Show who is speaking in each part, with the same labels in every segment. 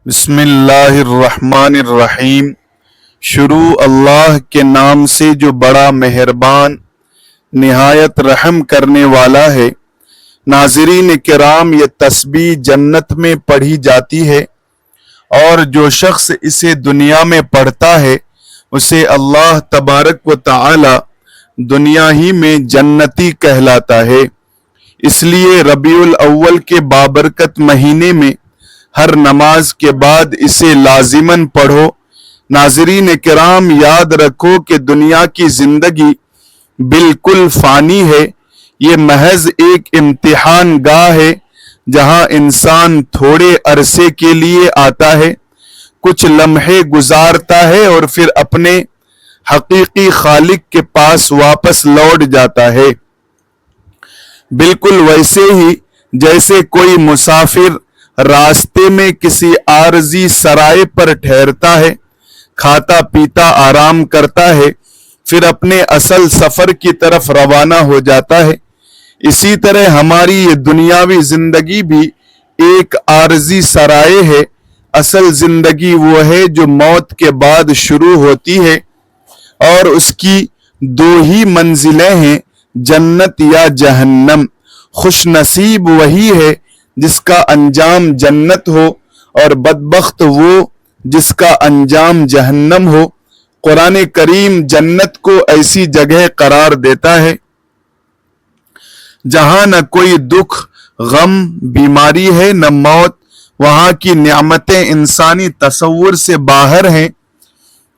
Speaker 1: بسم اللہ الرحمن الرحیم۔ شروع اللہ کے نام سے جو بڑا مہربان نہایت رحم کرنے والا ہے۔ ناظرین کرام، یہ تسبیح جنت میں پڑھی جاتی ہے اور جو شخص اسے دنیا میں پڑھتا ہے اسے اللہ تبارک و تعالی دنیا ہی میں جنتی کہلاتا ہے۔ اس لیے ربیع الاول کے بابرکت مہینے میں ہر نماز کے بعد اسے لازماً پڑھو۔ ناظرین کرام، یاد رکھو کہ دنیا کی زندگی بالکل فانی ہے۔ یہ محض ایک امتحان گاہ ہے جہاں انسان تھوڑے عرصے کے لیے آتا ہے، کچھ لمحے گزارتا ہے اور پھر اپنے حقیقی خالق کے پاس واپس لوٹ جاتا ہے۔ بالکل ویسے ہی جیسے کوئی مسافر راستے میں کسی عارضی سرائے پر ٹھہرتا ہے، کھاتا پیتا آرام کرتا ہے، پھر اپنے اصل سفر کی طرف روانہ ہو جاتا ہے۔ اسی طرح ہماری یہ دنیاوی زندگی بھی ایک عارضی سرائے ہے۔ اصل زندگی وہ ہے جو موت کے بعد شروع ہوتی ہے اور اس کی دو ہی منزلیں ہیں، جنت یا جہنم۔ خوش نصیب وہی ہے جس کا انجام جنت ہو اور بدبخت وہ جس کا انجام جہنم ہو۔ قرآن کریم جنت کو ایسی جگہ قرار دیتا ہے جہاں نہ کوئی دکھ، غم، بیماری ہے، نہ موت۔ وہاں کی نعمتیں انسانی تصور سے باہر ہیں۔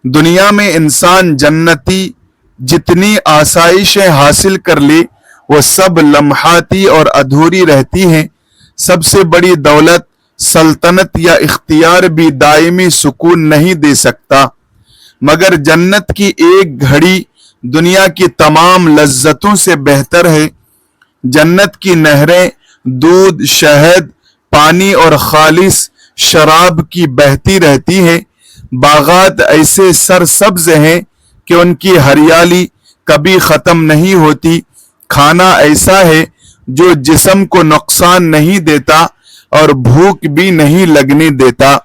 Speaker 1: دنیا میں انسان جنتی جتنی آسائشیں حاصل کر لے وہ سب لمحاتی اور ادھوری رہتی ہیں۔ سب سے بڑی دولت، سلطنت یا اختیار بھی دائمی سکون نہیں دے سکتا، مگر جنت کی ایک گھڑی دنیا کی تمام لذتوں سے بہتر ہے۔ جنت کی نہریں دودھ، شہد، پانی اور خالص شراب کی بہتی رہتی ہیں۔ باغات ایسے سرسبز ہیں کہ ان کی ہریالی کبھی ختم نہیں ہوتی۔ کھانا ایسا ہے جو جسم کو نقصان نہیں دیتا اور بھوک بھی نہیں لگنے دیتا۔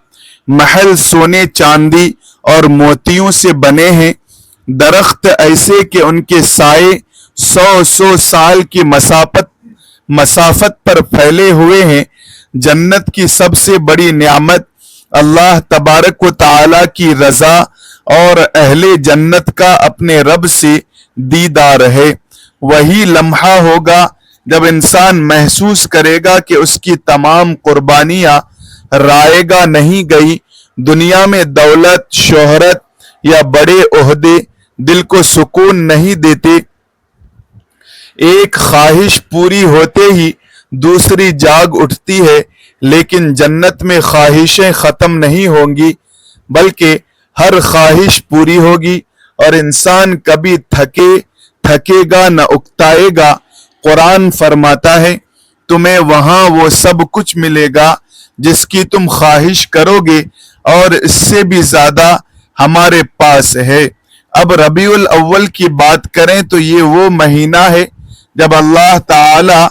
Speaker 1: محل سونے، چاندی اور موتیوں سے بنے ہیں۔ درخت ایسے کہ ان کے سائے 100 سال کی مسافت پر پھیلے ہوئے ہیں۔ جنت کی سب سے بڑی نعمت اللہ تبارک و تعالی کی رضا اور اہل جنت کا اپنے رب سے دیدار ہے۔ وہی لمحہ ہوگا جب انسان محسوس کرے گا کہ اس کی تمام قربانیاں رائے گاہ نہیں گئی۔ دنیا میں دولت، شہرت یا بڑے عہدے دل کو سکون نہیں دیتے۔ ایک خواہش پوری ہوتے ہی دوسری جاگ اٹھتی ہے، لیکن جنت میں خواہشیں ختم نہیں ہوں گی، بلکہ ہر خواہش پوری ہوگی اور انسان کبھی تھکے گا نہ اکتائے گا۔ قرآن فرماتا ہے، تمہیں وہاں وہ سب کچھ ملے گا جس کی تم خواہش کرو گے اور اس سے بھی زیادہ ہمارے پاس ہے۔ اب ربیع الاول کی بات کریں تو یہ وہ مہینہ ہے جب اللہ تعالی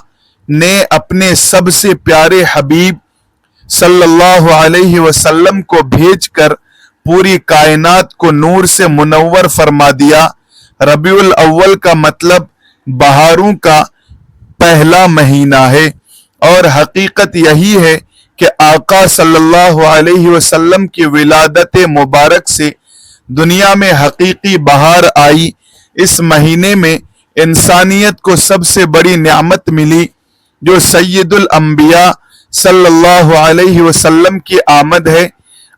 Speaker 1: نے اپنے سب سے پیارے حبیب صلی اللہ علیہ وسلم کو بھیج کر پوری کائنات کو نور سے منور فرما دیا۔ ربیع الاول کا مطلب بہاروں کا پہلا مہینہ ہے، اور حقیقت یہی ہے کہ آقا صلی اللہ علیہ وسلم کی ولادت مبارک سے دنیا میں حقیقی بہار آئی۔ اس مہینے میں انسانیت کو سب سے بڑی نعمت ملی جو سید الانبیاء صلی اللہ علیہ وسلم کی آمد ہے۔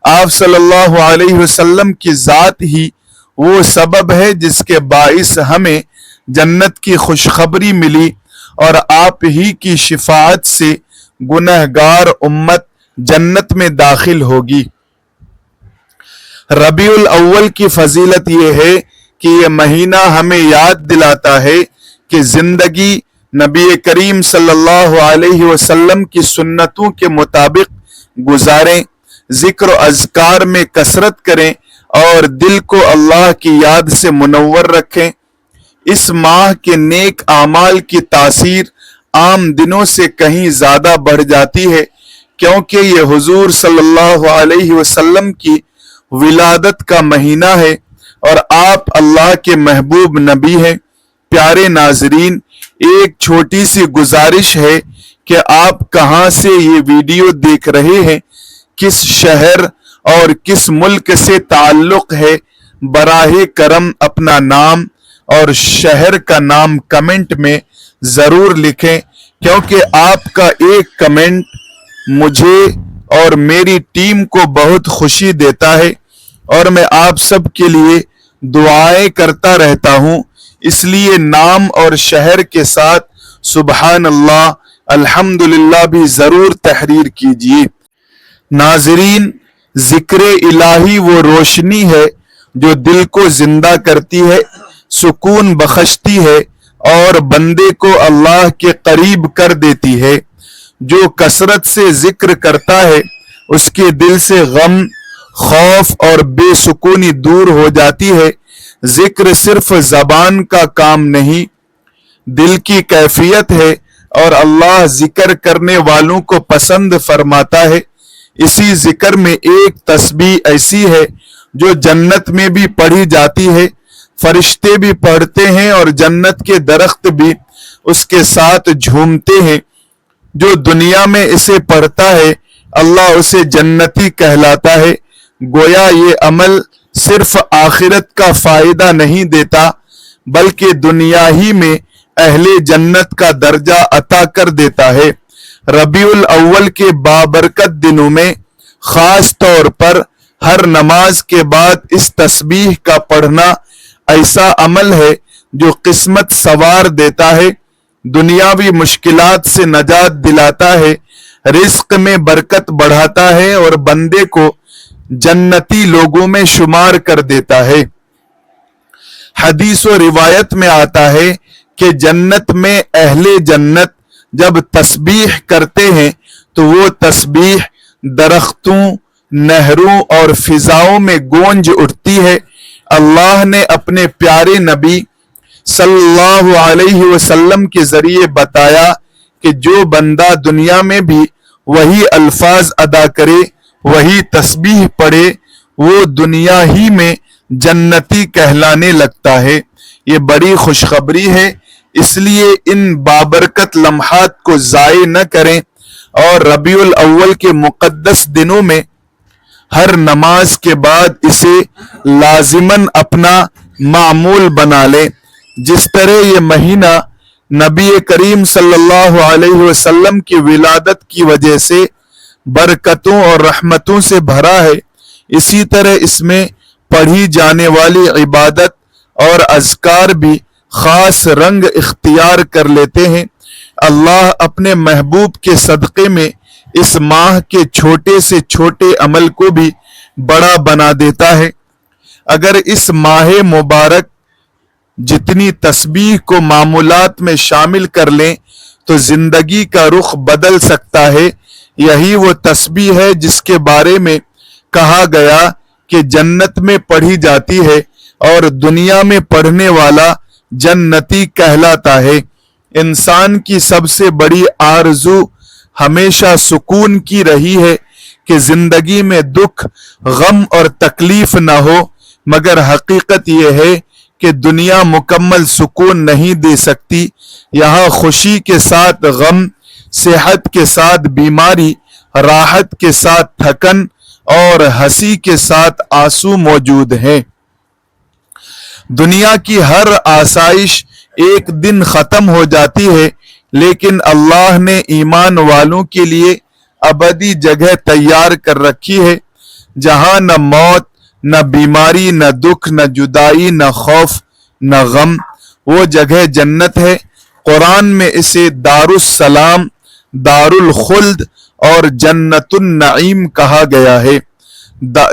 Speaker 1: آپ صلی اللہ علیہ وسلم کی ذات ہی وہ سبب ہے جس کے باعث ہمیں جنت کی خوشخبری ملی، اور آپ ہی کی شفاعت سے گنہگار امت جنت میں داخل ہوگی۔ ربیع الاول کی فضیلت یہ ہے کہ یہ مہینہ ہمیں یاد دلاتا ہے کہ زندگی نبی کریم صلی اللہ علیہ وسلم کی سنتوں کے مطابق گزاریں، ذکر و اذکار میں کثرت کریں اور دل کو اللہ کی یاد سے منور رکھیں۔ اس ماہ کے نیک اعمال کی تاثیر عام دنوں سے کہیں زیادہ بڑھ جاتی ہے، کیونکہ یہ حضور صلی اللہ علیہ وسلم کی ولادت کا مہینہ ہے اور آپ اللہ کے محبوب نبی ہیں۔ پیارے ناظرین، ایک چھوٹی سی گزارش ہے کہ آپ کہاں سے یہ ویڈیو دیکھ رہے ہیں، کس شہر اور کس ملک سے تعلق ہے، براہ کرم اپنا نام اور شہر کا نام کمنٹ میں ضرور لکھیں، کیونکہ آپ کا ایک کمنٹ مجھے اور میری ٹیم کو بہت خوشی دیتا ہے اور میں آپ سب کے لیے دعائیں کرتا رہتا ہوں۔ اس لیے نام اور شہر کے ساتھ سبحان اللہ، الحمدللہ بھی ضرور تحریر کیجیے۔ ناظرین، ذکر الہی وہ روشنی ہے جو دل کو زندہ کرتی ہے، سکون بخشتی ہے اور بندے کو اللہ کے قریب کر دیتی ہے۔ جو کثرت سے ذکر کرتا ہے اس کے دل سے غم، خوف اور بے سکونی دور ہو جاتی ہے۔ ذکر صرف زبان کا کام نہیں، دل کی کیفیت ہے اور اللہ ذکر کرنے والوں کو پسند فرماتا ہے۔ اسی ذکر میں ایک تسبیح ایسی ہے جو جنت میں بھی پڑھی جاتی ہے، فرشتے بھی پڑھتے ہیں اور جنت کے درخت بھی اس کے ساتھ جھومتے ہیں۔ جو دنیا میں اسے پڑھتا ہے اللہ اسے جنتی کہلاتا ہے۔ گویا یہ عمل صرف آخرت کا فائدہ نہیں دیتا بلکہ دنیا ہی میں اہل جنت کا درجہ عطا کر دیتا ہے۔ ربیع الاول کے بابرکت دنوں میں خاص طور پر ہر نماز کے بعد اس تسبیح کا پڑھنا ایسا عمل ہے جو قسمت سنوار دیتا ہے، دنیاوی مشکلات سے نجات دلاتا ہے، رزق میں برکت بڑھاتا ہے اور بندے کو جنتی لوگوں میں شمار کر دیتا ہے۔ حدیث و روایت میں آتا ہے کہ جنت میں اہل جنت جب تسبیح کرتے ہیں تو وہ تسبیح درختوں، نہروں اور فضاؤں میں گونج اٹھتی ہے۔ اللہ نے اپنے پیارے نبی صلی اللہ علیہ وسلم کے ذریعے بتایا کہ جو بندہ دنیا میں بھی وہی الفاظ ادا کرے، وہی تسبیح پڑھے، وہ دنیا ہی میں جنتی کہلانے لگتا ہے۔ یہ بڑی خوشخبری ہے، اس لیے ان بابرکت لمحات کو ضائع نہ کریں اور ربیع الاول کے مقدس دنوں میں ہر نماز کے بعد اسے لازماً اپنا معمول بنا لیں۔ جس طرح یہ مہینہ نبی کریم صلی اللہ علیہ وسلم کی ولادت کی وجہ سے برکتوں اور رحمتوں سے بھرا ہے، اسی طرح اس میں پڑھی جانے والی عبادت اور اذکار بھی خاص رنگ اختیار کر لیتے ہیں۔ اللہ اپنے محبوب کے صدقے میں اس ماہ کے چھوٹے سے چھوٹے عمل کو بھی بڑا بنا دیتا ہے۔ اگر اس ماہ مبارک جتنی تسبیح کو معمولات میں شامل کر لیں تو زندگی کا رخ بدل سکتا ہے۔ یہی وہ تسبیح ہے جس کے بارے میں کہا گیا کہ جنت میں پڑھی جاتی ہے اور دنیا میں پڑھنے والا جنتی کہلاتا ہے۔ انسان کی سب سے بڑی آرزو ہمیشہ سکون کی رہی ہے کہ زندگی میں دکھ، غم اور تکلیف نہ ہو، مگر حقیقت یہ ہے کہ دنیا مکمل سکون نہیں دے سکتی۔ یہاں خوشی کے ساتھ غم، صحت کے ساتھ بیماری، راحت کے ساتھ تھکن اور ہنسی کے ساتھ آنسو موجود ہیں۔ دنیا کی ہر آسائش ایک دن ختم ہو جاتی ہے، لیکن اللہ نے ایمان والوں کے لیے ابدی جگہ تیار کر رکھی ہے، جہاں نہ موت، نہ بیماری، نہ دکھ، نہ جدائی، نہ خوف، نہ غم۔ وہ جگہ جنت ہے۔ قرآن میں اسے دار السلام، دار الخلد اور جنت النعیم کہا گیا ہے،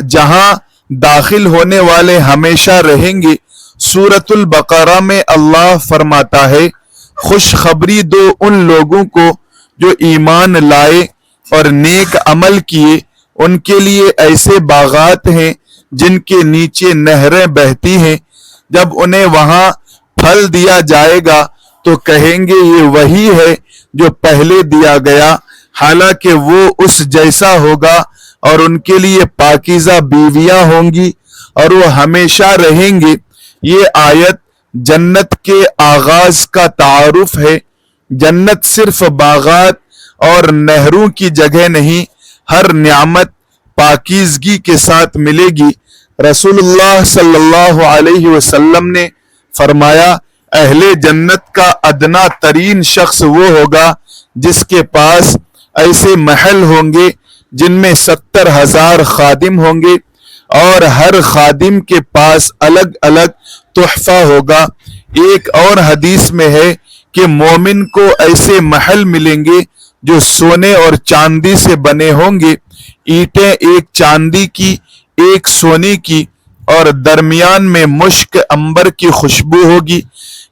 Speaker 1: جہاں داخل ہونے والے ہمیشہ رہیں گے۔ سورۃ البقرہ میں اللہ فرماتا ہے، خوشخبری دو ان لوگوں کو جو ایمان لائے اور نیک عمل کیے، ان کے لیے ایسے باغات ہیں جن کے نیچے نہریں بہتی ہیں۔ جب انہیں وہاں پھل دیا جائے گا تو کہیں گے یہ وہی ہے جو پہلے دیا گیا، حالانکہ وہ اس جیسا ہوگا اور ان کے لیے پاکیزہ بیویاں ہوں گی اور وہ ہمیشہ رہیں گے۔ یہ آیت جنت کے آغاز کا تعارف ہے۔ جنت صرف باغات اور نہروں کی جگہ نہیں، ہر نعمت پاکیزگی کے ساتھ ملے گی۔ رسول اللہ صلی اللہ علیہ وسلم نے فرمایا، اہل جنت کا ادنا ترین شخص وہ ہوگا جس کے پاس ایسے محل ہوں گے جن میں 70,000 خادم ہوں گے اور ہر خادم کے پاس الگ الگ تحفہ ہوگا۔ ایک اور حدیث میں ہے کہ مومن کو ایسے محل ملیں گے جو سونے اور چاندی سے بنے ہوں گے، اینٹیں ایک چاندی کی ایک سونے کی، اور درمیان میں مشک عنبر کی خوشبو ہوگی۔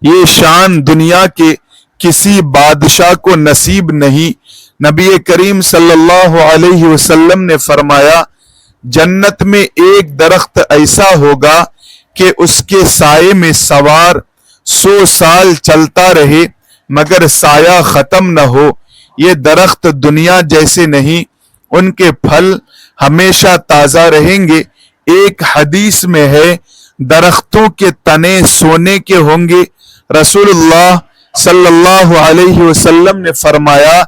Speaker 1: یہ شان دنیا کے کسی بادشاہ کو نصیب نہیں۔ نبی کریم صلی اللہ علیہ وسلم نے فرمایا، جنت میں ایک درخت ایسا ہوگا کہ اس کے سائے میں سوار 100 سال چلتا رہے مگر سایہ ختم نہ ہو۔ یہ درخت دنیا جیسے نہیں، ان کے پھل ہمیشہ تازہ رہیں گے۔ ایک حدیث میں ہے، درختوں کے تنے سونے کے ہوں گے۔ رسول اللہ صلی اللہ علیہ وسلم نے فرمایا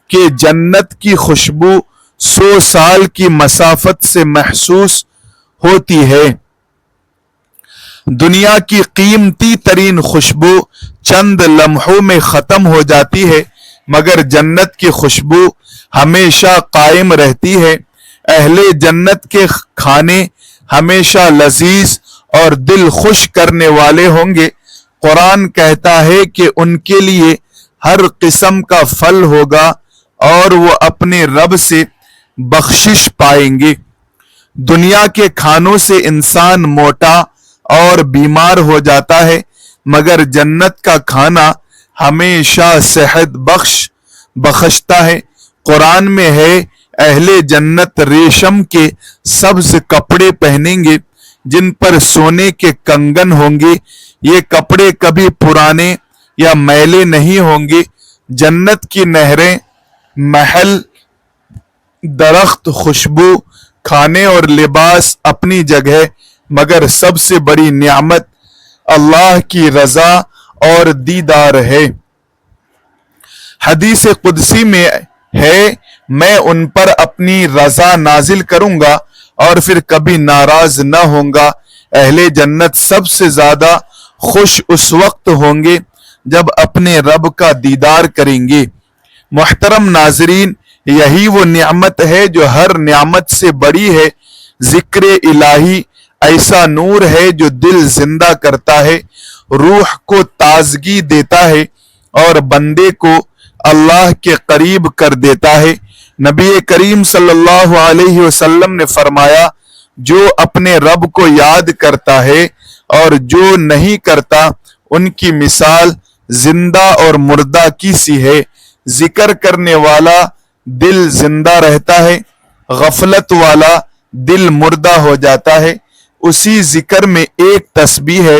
Speaker 1: کہ جنت کی خوشبو 100 سال کی مسافت سے محسوس ہوتی ہے۔ دنیا کی قیمتی ترین خوشبو چند لمحوں میں ختم ہو جاتی ہے مگر جنت کی خوشبو ہمیشہ قائم رہتی ہے۔ اہل جنت کے کھانے ہمیشہ لذیذ اور دل خوش کرنے والے ہوں گے۔ قرآن کہتا ہے کہ ان کے لیے ہر قسم کا پھل ہوگا اور وہ اپنے رب سے بخشش پائیں گے۔ دنیا کے کھانوں سے انسان موٹا اور بیمار ہو جاتا ہے مگر جنت کا کھانا ہمیشہ صحت بخشتا ہے۔ قرآن میں ہے، اہل جنت ریشم کے سبز کپڑے پہنیں گے جن پر سونے کے کنگن ہوں گے۔ یہ کپڑے کبھی پرانے یا میلے نہیں ہوں گے۔ جنت کی نہریں، محل، درخت، خوشبو، کھانے اور لباس اپنی جگہ، مگر سب سے بڑی نعمت اللہ کی رضا اور دیدار ہے۔ حدیث قدسی میں ہے، میں ان پر اپنی رضا نازل کروں گا اور پھر کبھی ناراض نہ ہوں گا۔ اہل جنت سب سے زیادہ خوش اس وقت ہوں گے جب اپنے رب کا دیدار کریں گے۔ محترم ناظرین، یہی وہ نعمت ہے جو ہر نعمت سے بڑی ہے۔ ذکر الہی ایسا نور ہے جو دل زندہ کرتا ہے، روح کو تازگی دیتا ہے اور بندے کو اللہ کے قریب کر دیتا ہے۔ نبی کریم صلی اللہ علیہ وسلم نے فرمایا، جو اپنے رب کو یاد کرتا ہے اور جو نہیں کرتا ان کی مثال زندہ اور مردہ کی سی ہے۔ ذکر کرنے والا دل زندہ رہتا ہے، غفلت والا دل مردہ ہو جاتا ہے۔ اسی ذکر میں ایک تسبیح ہے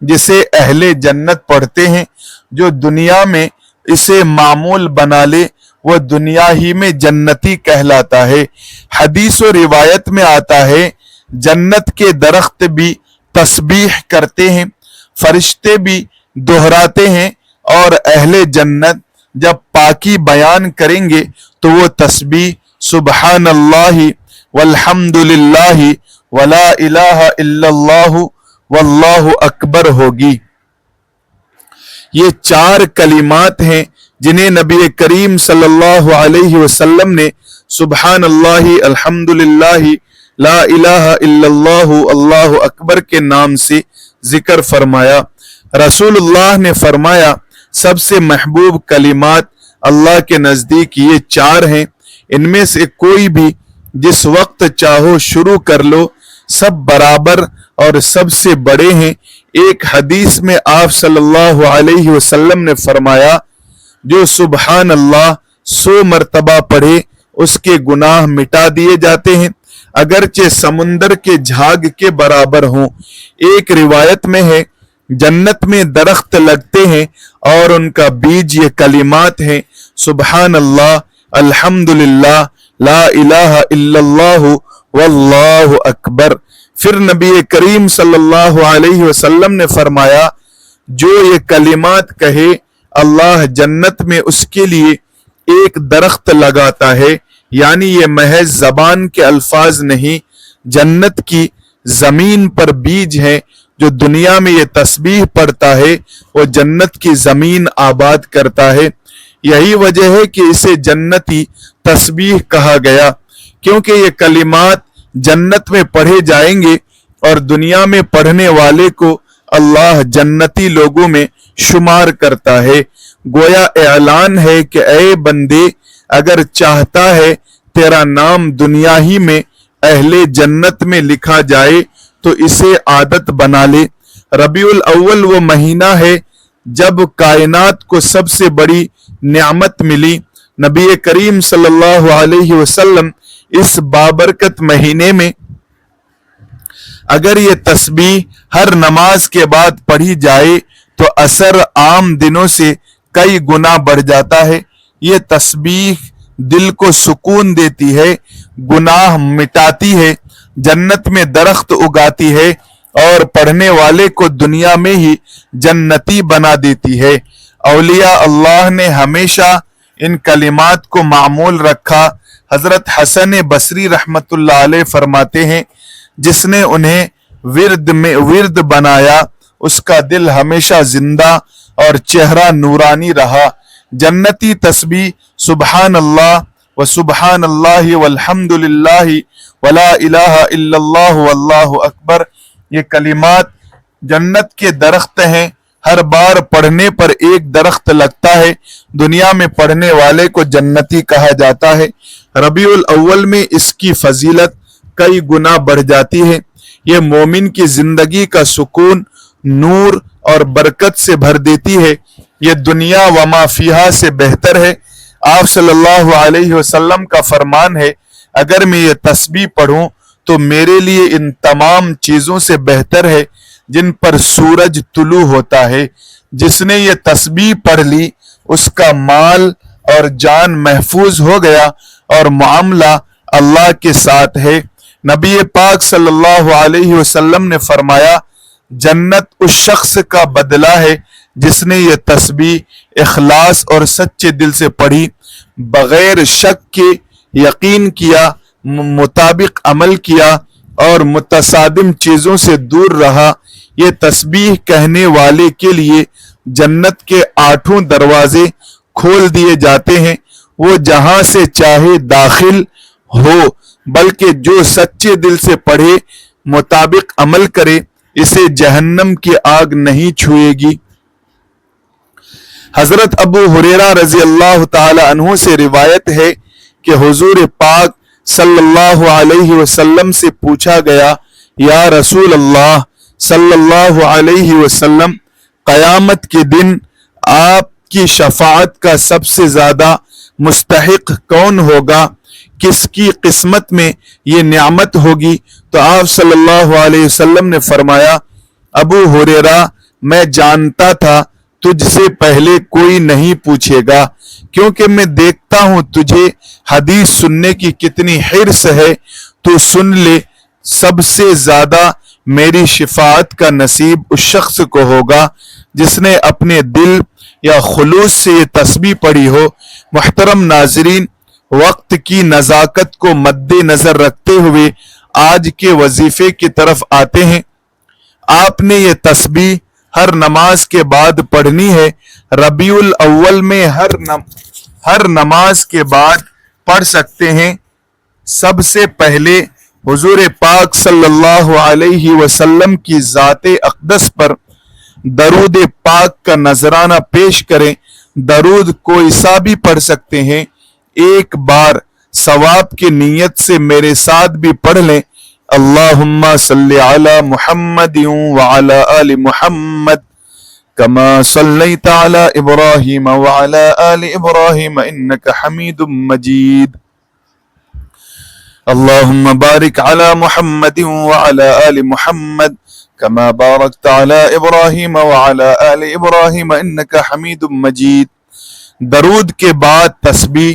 Speaker 1: جسے اہل جنت پڑھتے ہیں، جو دنیا میں اسے معمول بنا لے وہ دنیا ہی میں جنتی کہلاتا ہے۔ حدیث و روایت میں آتا ہے، جنت کے درخت بھی تسبیح کرتے ہیں، فرشتے بھی دہراتے ہیں، اور اہل جنت جب پاکی بیان کریں گے تو وہ تسبیح سبحان اللہ والحمد للہ ولا الہ الا اللہ واللہ اکبر ہوگی۔ یہ 4 کلمات ہیں جنہیں نبی کریم صلی اللہ علیہ وسلم نے سبحان اللہ، الحمد للہ، لا الہ الا اللہ، اللہ اکبر کے نام سے ذکر فرمایا۔ رسول اللہ نے فرمایا، سب سے محبوب کلمات اللہ کے نزدیک یہ 4 ہیں، ان میں سے کوئی بھی جس وقت چاہو شروع کر لو، سب برابر اور سب سے بڑے ہیں۔ ایک حدیث میں آپ صلی اللہ علیہ وسلم نے فرمایا، جو سبحان اللہ 100 مرتبہ پڑھے اس کے گناہ مٹا دیے جاتے ہیں، اگرچہ سمندر کے جھاگ کے برابر ہوں۔ ایک روایت میں ہے، جنت میں درخت لگتے ہیں اور ان کا بیج یہ کلمات ہیں، سبحان اللہ الحمدللہ لا الہ الا اللہ واللہ اکبر۔ پھر نبی کریم صلی اللہ علیہ وسلم نے فرمایا جو یہ کلمات کہے اللہ جنت میں اس کے لیے ایک درخت لگاتا ہے، یعنی یہ محض زبان کے الفاظ نہیں، جنت کی زمین پر بیج ہے۔ جو دنیا میں یہ تسبیح پڑھتا ہے وہ جنت کی زمین آباد کرتا ہے۔ یہی وجہ ہے کہ اسے جنتی تسبیح کہا گیا، کیونکہ یہ کلمات جنت میں پڑھے جائیں گے اور دنیا میں پڑھنے والے کو اللہ جنتی لوگوں میں شمار کرتا ہے۔ گویا اعلان ہے کہ اے بندے، اگر چاہتا ہے تیرا نام دنیا ہی میں اہل جنت میں لکھا جائے تو اسے عادت بنا لے۔ ربیع الاول وہ مہینہ ہے جب کائنات کو سب سے بڑی نعمت ملی۔ نبی کریم صلی اللہ علیہ وسلم اس بابرکت مہینے میں اگر یہ تسبیح ہر نماز کے بعد پڑھی جائے تو اثر عام دنوں سے کئی گنا بڑھ جاتا ہے۔ یہ تسبیح دل کو سکون دیتی ہے، گناہ مٹاتی ہے، جنت میں درخت اگاتی ہے اور پڑھنے والے کو دنیا میں ہی جنتی بنا دیتی ہے۔ اولیاء اللہ نے ہمیشہ ان کلمات کو معمول رکھا۔ حضرت حسن بصری رحمت اللہ علیہ فرماتے ہیں جس نے انہیں ورد بنایا اس کا دل ہمیشہ زندہ اور چہرہ نورانی رہا۔ جنتی تسبیح سبحان اللہ و سبحان اللہ والحمد للہ ولا الہ الا اللہ واللہ اکبر، یہ کلمات جنت کے درخت ہیں۔ ہر بار پڑھنے پر ایک درخت لگتا ہے، دنیا میں پڑھنے والے کو جنتی کہا جاتا ہے۔ ربیع الاول میں اس کی فضیلت کئی گنا بڑھ جاتی ہے۔ یہ مومن کی زندگی کا سکون، نور اور برکت سے بھر دیتی ہے۔ یہ دنیا وما فیہا سے بہتر ہے۔ آپ صلی اللہ علیہ وسلم کا فرمان ہے اگر میں یہ تسبیح پڑھوں تو میرے لیے ان تمام چیزوں سے بہتر ہے جن پر سورج طلوع ہوتا ہے۔ جس نے یہ تسبیح پڑھ لی اس کا مال اور جان محفوظ ہو گیا اور معاملہ اللہ کے ساتھ ہے۔ نبی پاک صلی اللہ علیہ وسلم نے فرمایا جنت اس شخص کا بدلہ ہے جس نے یہ تسبیح اخلاص اور سچے دل سے پڑھی، بغیر شک کے یقین کیا، مطابق عمل کیا اور متصادم چیزوں سے دور رہا۔ یہ تسبیح کہنے والے کے لیے جنت کے 8 دروازے کھول دیے جاتے ہیں، وہ جہاں سے چاہے داخل ہو، بلکہ جو سچے دل سے پڑھے، مطابق عمل کرے، اسے جہنم کی آگ نہیں چھوئے گی۔ حضرت ابو ہریرہ رضی اللہ تعالی عنہ سے روایت ہے کہ حضور پاک صلی اللہ علیہ وسلم سے پوچھا گیا یا رسول اللہ صلی اللہ علیہ وسلم، قیامت کے دن آپ کی شفاعت کا سب سے زیادہ مستحق کون ہوگا؟ کس کی قسمت میں یہ نعمت ہوگی؟ تو آپ صلی اللہ علیہ وسلم نے فرمایا ابو ہریرہ، میں جانتا تھا تجھ سے پہلے کوئی نہیں پوچھے گا، کیونکہ میں دیکھتا ہوں تجھے حدیث سننے کی کتنی حرص ہے، تو سن لے سب سے زیادہ میری شفاعت کا نصیب اس شخص کو ہوگا جس نے اپنے دل یا خلوص سے یہ تسبیح پڑھی ہو۔ محترم ناظرین، وقت کی نزاکت کو مد نظر رکھتے ہوئے آج کے وظیفے کی طرف آتے ہیں۔ آپ نے یہ تسبیح ہر نماز کے بعد پڑھنی ہے۔ ربیع الاول میں ہر نماز کے بعد پڑھ سکتے ہیں۔ سب سے پہلے حضور پاک صلی اللہ علیہ وسلم کی ذات اقدس پر درود پاک کا نذرانہ پیش کریں۔ درود کوئی سا بھی پڑھ سکتے ہیں، ایک بار ثواب کی نیت سے میرے ساتھ بھی پڑھ لیں۔ اللہم صلی علی محمد وعلی آل محمد کما صلیت علی ابراہیم وعلی آل ابراہیم انک حمید مجید۔ اللہم بارک علی محمد وعلی آل محمد کما بارکت علی ابراہیم وعلی آل ابراہیم انک حمید مجید۔ درود کے بعد تسبیح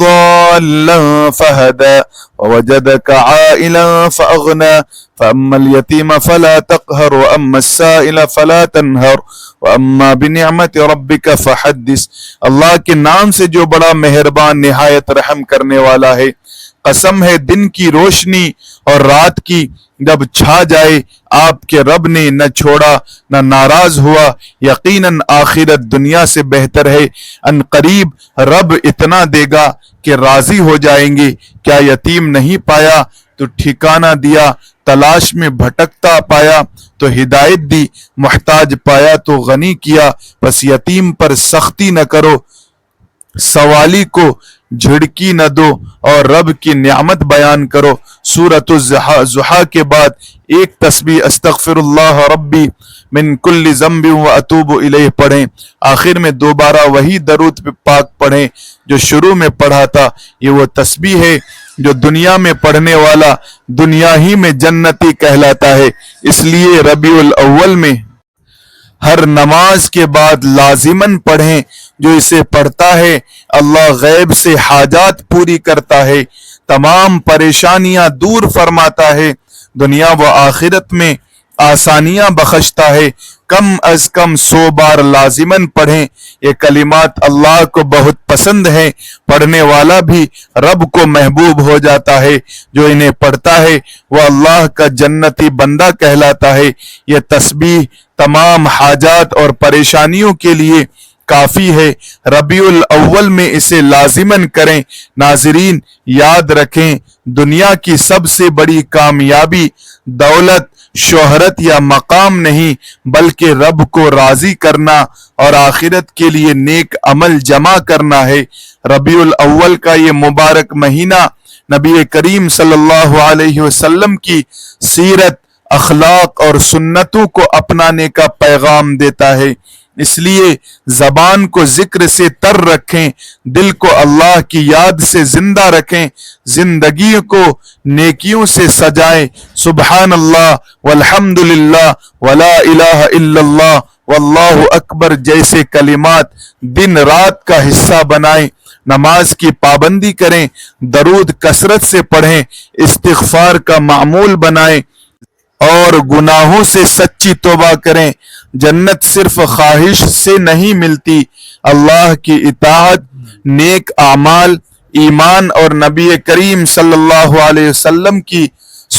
Speaker 1: ضالًا فهدى ووجدك عائلا فأغنى فأما اليتيم فلا تقهر وأما السائل فلا تنهر وأما بنعمة ربك فحدث اللہ کے نام سے جو بڑا مہربان نہایت رحم کرنے والا ہے۔ قسم ہے دن کی روشنی اور رات کی، جب چھا جائے آپ کے رب نے نہ چھوڑا نہ ناراض ہوا، یقیناً آخرت دنیا سے بہتر ہے، ان قریب رب اتنا دے گا کہ راضی ہو جائیں گے۔ کیا یتیم نہیں پایا تو ٹھکانہ دیا، تلاش میں بھٹکتا پایا تو ہدایت دی، محتاج پایا تو غنی کیا، بس یتیم پر سختی نہ کرو، سوالی کو جھڑکی نہ دو اور رب کی نعمت بیان کرو۔ سورۃ الضحیٰ کے بعد ایک تسبیح استغفر اللہ ربی من کل ذنب واتوب الیہ پڑھیں۔ آخر میں دوبارہ وہی درود پاک پڑھیں جو شروع میں پڑھا تھا۔ یہ وہ تسبیح ہے جو دنیا میں پڑھنے والا دنیا ہی میں جنتی کہلاتا ہے، اس لیے ربیع الاول میں ہر نماز کے بعد لازماً پڑھیں۔ جو اسے پڑھتا ہے اللہ غیب سے حاجات پوری کرتا ہے، تمام پریشانیاں دور فرماتا ہے، دنیا و آخرت میں آسانیاں بخشتا ہے۔ کم از کم 100 بار لازماً پڑھیں۔ یہ کلمات اللہ کو بہت پسند ہیں، پڑھنے والا بھی رب کو محبوب ہو جاتا ہے، جو انہیں پڑھتا ہے وہ اللہ کا جنتی بندہ کہلاتا ہے۔ یہ تسبیح تمام حاجات اور پریشانیوں کے لیے کافی ہے۔ ربیع الاول میں اسے لازماً کریں۔ ناظرین یاد رکھیں، دنیا کی سب سے بڑی کامیابی دولت، شہرت یا مقام نہیں، بلکہ رب کو راضی کرنا اور آخرت کے لیے نیک عمل جمع کرنا ہے۔ ربیع الاول کا یہ مبارک مہینہ نبی کریم صلی اللہ علیہ وسلم کی سیرت، اخلاق اور سنتوں کو اپنانے کا پیغام دیتا ہے، اس لیے زبان کو ذکر سے تر رکھیں، دل کو اللہ کی یاد سے زندہ رکھیں، زندگی کو نیکیوں سے سجائیں۔ سبحان اللہ والحمدللہ ولا الہ الا اللہ واللہ اکبر جیسے کلمات دن رات کا حصہ بنائیں۔ نماز کی پابندی کریں، درود کثرت سے پڑھیں، استغفار کا معمول بنائیں اور گناہوں سے سچی توبہ کریں۔ جنت صرف خواہش سے نہیں ملتی، اللہ کی اطاعت، نیک اعمال، ایمان اور نبی کریم صلی اللہ علیہ وسلم کی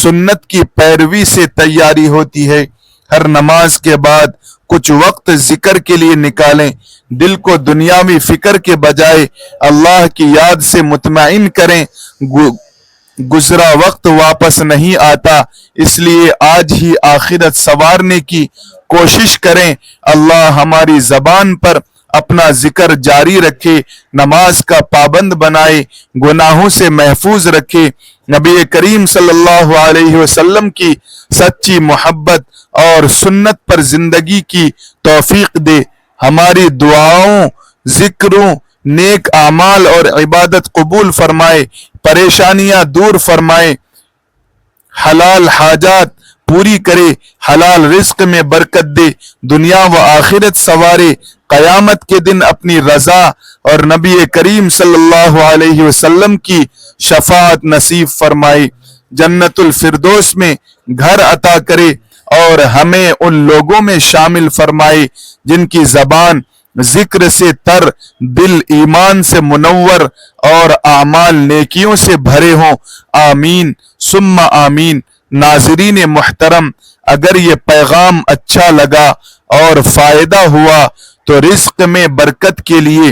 Speaker 1: سنت کی پیروی سے تیاری ہوتی ہے۔ ہر نماز کے بعد کچھ وقت ذکر کے لیے نکالیں، دل کو دنیاوی فکر کے بجائے اللہ کی یاد سے مطمئن کریں۔ گزرا وقت واپس نہیں آتا، اس لیے آج ہی آخرت سنوارنے کی کوشش کریں۔ اللہ ہماری زبان پر اپنا ذکر جاری رکھے، نماز کا پابند بنائے، گناہوں سے محفوظ رکھے، نبی کریم صلی اللہ علیہ وسلم کی سچی محبت اور سنت پر زندگی کی توفیق دے۔ ہماری دعاؤں، ذکروں، نیک اعمال اور عبادت قبول فرمائے، پریشانیاں دور فرمائے، حلال حاجات پوری کرے، حلال رزق میں برکت دے، دنیا و آخرت سنوارے، قیامت کے دن اپنی رضا اور نبی کریم صلی اللہ علیہ وسلم کی شفاعت نصیب فرمائے، جنت الفردوس میں گھر عطا کرے اور ہمیں ان لوگوں میں شامل فرمائے جن کی زبان ذکر سے تر، دل ایمان سے منور اور اعمال نیکیوں سے بھرے ہوں۔ آمین ثم آمین۔ ناظرین محترم، اگر یہ پیغام اچھا لگا اور فائدہ ہوا تو رزق میں برکت کے لیے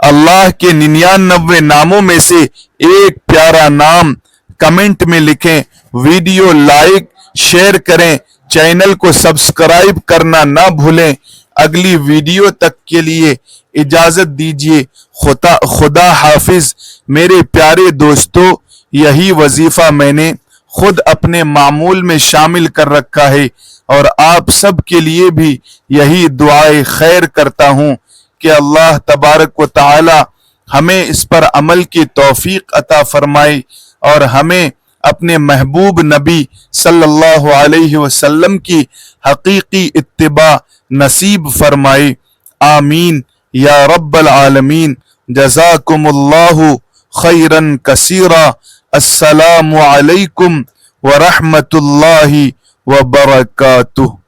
Speaker 1: اللہ کے 99 ناموں میں سے ایک پیارا نام کمنٹ میں لکھیں، ویڈیو لائک شیئر کریں، چینل کو سبسکرائب کرنا نہ بھولیں۔ اگلی ویڈیو تک کے لیے اجازت دیجیے۔ خدا حافظ میرے پیارے دوستو، یہی وظیفہ میں نے خود اپنے معمول میں شامل کر رکھا ہے اور آپ سب کے لیے بھی یہی دعائے خیر کرتا ہوں کہ اللہ تبارک و تعالی ہمیں اس پر عمل کی توفیق عطا فرمائے اور ہمیں اپنے محبوب نبی صلی اللہ علیہ وسلم کی حقیقی اتباع نصیب فرمائے۔ آمین یا رب العالمین۔ جزاکم اللہ خیرا کثیرا۔ السلام علیکم ورحمۃ اللہ وبرکاتہ۔